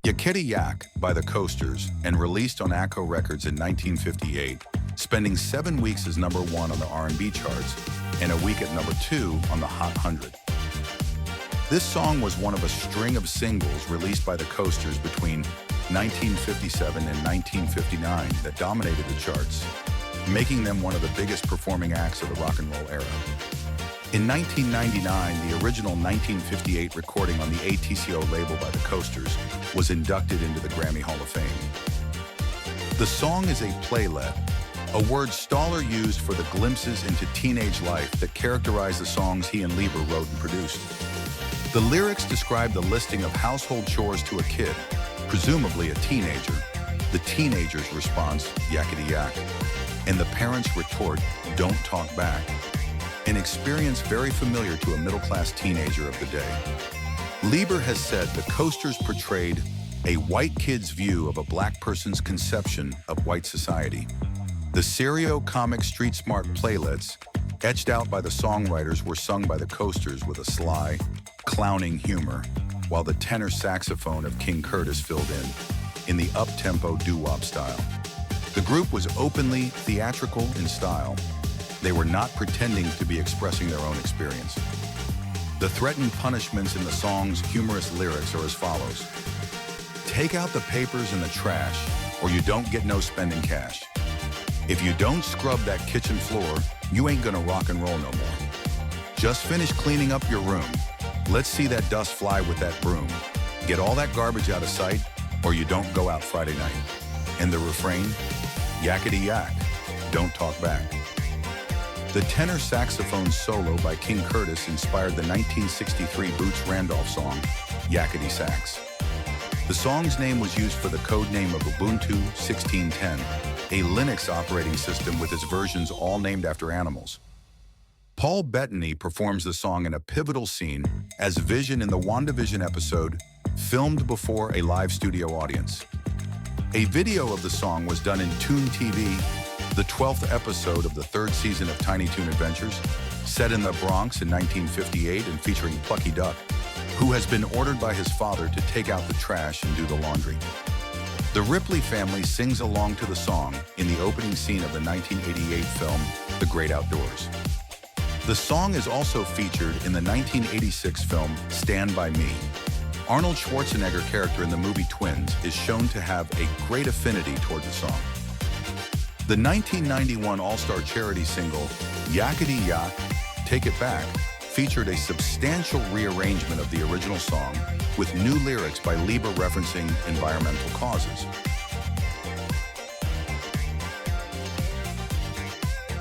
Yakety Yak by the Coasters and released on Acco Records in 1958, spending 7 weeks as #1 on the R&B charts and a week at #2 on the Hot 100. This song was one of a string of singles released by the Coasters between 1957 and 1959 that dominated the charts, making them one of the biggest performing acts of the rock and roll era. In 1999, the original 1958 recording on the ATCO label by the Coasters was inducted into the Grammy Hall of Fame. The song is a playlet, a word Stoller used for the glimpses into teenage life that characterize the songs he and Leiber wrote and produced. The lyrics describe the listing of household chores to a kid, presumably a teenager, the teenager's response, yakety yak, and the parent's retort, don't talk back, an experience very familiar to a middle-class teenager of the day. Leiber has said the Coasters portrayed a white kid's view of a black person's conception of white society. The serio-comic street-smart playlets, etched out by the songwriters, were sung by the Coasters with a sly, clowning humor, while the tenor saxophone of King Curtis filled in the up-tempo doo-wop style. The group was openly theatrical in style. They were not pretending to be expressing their own experience. The threatened punishments in the song's humorous lyrics are as follows. Take out the papers in the trash, or you don't get no spending cash. If you don't scrub that kitchen floor, you ain't gonna rock and roll no more. Just finish cleaning up your room. Let's see that dust fly with that broom. Get all that garbage out of sight, or you don't go out Friday night. And the refrain, yakety yak, don't talk back. The tenor saxophone solo by King Curtis inspired the 1963 Boots Randolph song, Yakety Sax. The song's name was used for the code name of Ubuntu 16.10, a Linux operating system with its versions all named after animals. Paul Bettany performs the song in a pivotal scene as Vision in the WandaVision episode, filmed before a live studio audience. A video of the song was done in Toon TV, the 12th episode of the 3rd season of Tiny Toon Adventures, set in the Bronx in 1958 and featuring Plucky Duck, who has been ordered by his father to take out the trash and do the laundry. The Ripley family sings along to the song in the opening scene of the 1988 film, The Great Outdoors. The song is also featured in the 1986 film, Stand By Me. Arnold Schwarzenegger character in the movie Twins is shown to have a great affinity toward the song. The 1991 All-Star charity single, Yakety Yak, Take It Back, featured a substantial rearrangement of the original song with new lyrics by Leiber referencing environmental causes.